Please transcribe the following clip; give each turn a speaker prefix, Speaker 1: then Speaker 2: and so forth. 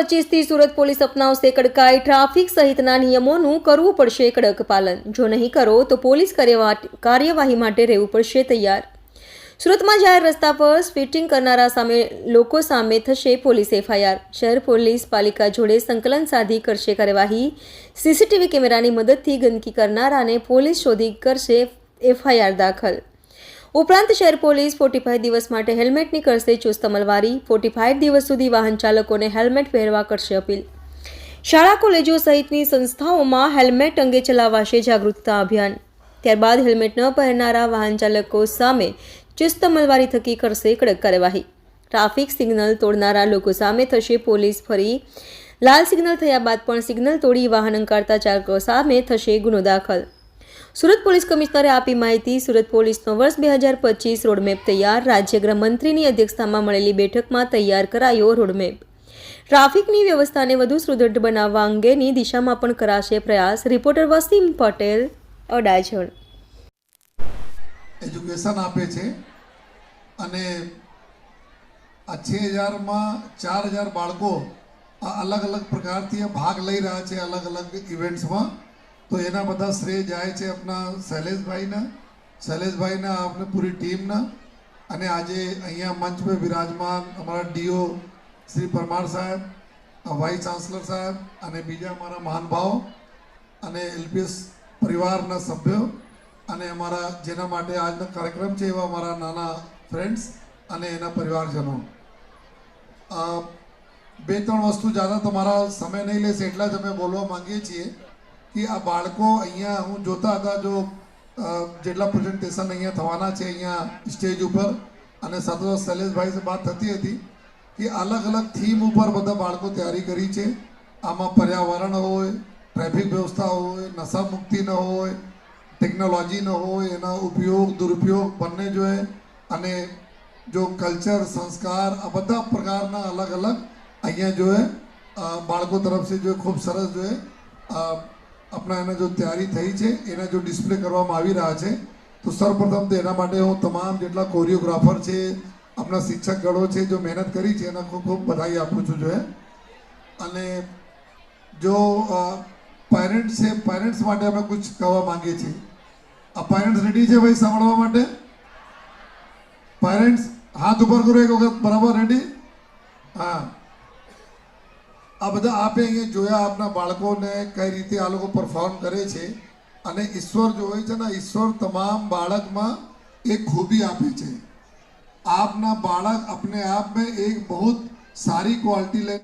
Speaker 1: 2025 Surat police અપનાવશે કડકાઈ traffic સહિતના નિયમોનું કરવું પડશે કડક પાલન. જો નહીં કરો તો પોલીસ કાર્યવાહી માટે રહેવું પડશે તૈયાર. સુરતમાં જાહેર રસ્તા પર સ્પીડિંગ કરનારા લોકો સામે થશે પોલીસ એફઆઈઆર. શહેર પોલીસ પાલિકા જોડે સંકલન સાધી કરશે કાર્યવાહી. સીસીટીવી કેમેરાની મદદથી ગંદકી કરનારાને પોલીસ શોધી કરશે એફઆઈઆર દાખલ. ઉપરાંત શહેર પોલીસ 45 દિવસ માટે હેલ્મેટની કરશે ચુસ્ત અમલવારી. 45 દિવસ સુધી વાહન ચાલકોને હેલ્મેટ પહેરવા કરશે અપીલ. શાળા કોલેજો સહિતની સંસ્થાઓમાં હેલ્મેટ અંગે ચલાવાશે જાગૃતતા અભિયાન. ત્યારબાદ હેલ્મેટ ન પહેરનારા વાહન ચાલકો સામે ચુસ્ત અમલવારી થકી કરશે કડક કાર્યવાહી. ટ્રાફિક સિગ્નલ તોડનારા લોકો સામે થશે પોલીસ ફરી. લાલ સિગ્નલ થયા બાદ પણ સિગ્નલ તોડી વાહન અંકારતા ચાલકો સામે થશે ગુનો દાખલ. સુરત પોલીસ કમિશનરે આપી માહિતી. સુરત પોલીસનો વર્ષ 2025 રોડમેપ તૈયાર. રાજ્ય ગૃહમંત્રીની અધ્યક્ષતામાં મળેલી બેઠકમાં તૈયાર કરાયો રોડમેપ. ટ્રાફિકની વ્યવસ્થાને વધુ સુદૃઢ બનાવવા અંગેની દિશામાં પણ કરાશે પ્રયાસ. રિપોર્ટર વસીમ પટેલ, અડાજણ.
Speaker 2: એજ્યુકેશન આપે છે અને આ 6000માં 4000 બાળકો આ અલગ અલગ પ્રકારથી ભાગ લઈ રહ્યા છે અલગ અલગ ઇવેન્ટ્સમાં. તો એના બધા શ્રેય જાય છે આપણા શૈલેષભાઈના આપણે પૂરી ટીમના. અને આજે અહીંયા મંચ પર વિરાજમાન અમારા ડીઓ શ્રી પરમાર સાહેબ, વાઇસ ચાન્સલર સાહેબ અને બીજા અમારા મહાનુભાવો અને એલપીએસ પરિવારના સભ્યો અને અમારા જેના માટે આજનો કાર્યક્રમ છે એવા અમારા નાના ફ્રેન્ડ્સ અને એના પરિવારજનો. 2-3 વસ્તુ જ્યાદા તમારા સમય નહીં લેશે એટલા જ અમે બોલવા માંગીએ છીએ કે આ બાળકો અહીંયા હું જોતા હતા જો જેટલા પ્રેઝન્ટેશન અહીંયા થવાના છે અહીંયા સ્ટેજ ઉપર અને સાથે શૈલેષભાઈ સે વાત થતી હતી કે અલગ અલગ થીમ ઉપર બધા બાળકો તૈયારી કરી છે. આમાં પર્યાવરણ હોય, ટ્રાફિક વ્યવસ્થા હોય, નશા મુક્તિ ન હોય, ટેકનોલોજી ન હોય, એના ઉપયોગ દુરુપયોગ બંને જોઈએ અને જો કલ્ચર સંસ્કાર આ બધા પ્રકારના અલગ અલગ અહીંયા જોઈએ બાળકો તરફથી જો ખૂબ સરસ જોઈએ આપણા એના જો તૈયારી થઈ છે એના જો ડિસ્પ્લે કરવામાં આવી રહ્યા છે. તો સર્વપ્રથમ તો એના માટે હું તમામ જેટલા કોરિયોગ્રાફર છે આપણા શિક્ષકગણો છે જો મહેનત કરી છે એના ખૂબ ખૂબ બધાઈ આપું છું જોઈએ. અને જો પેરેન્ટ્સ છે પેરેન્ટ્સ માટે અમે કુછ કહેવા માંગીએ છીએ. આ પેરેન્ટ્સ રેડી છે ભાઈ સાંભળવા માટે? પેરેન્ટ્સ હાથ ઉપર કરો એક વખત. બરાબર રેડી? હા. આ બધા આપે અહીંયા જોયા આપના બાળકોને કઈ રીતે આ લોકો પરફોર્મ કરે છે. અને ઈશ્વર જો હોય છે ને ઈશ્વર તમામ બાળકમાં એક ખૂબી આપે છે. આપના બાળક अपने आप में एक बहुत सारी क्वालिटी ले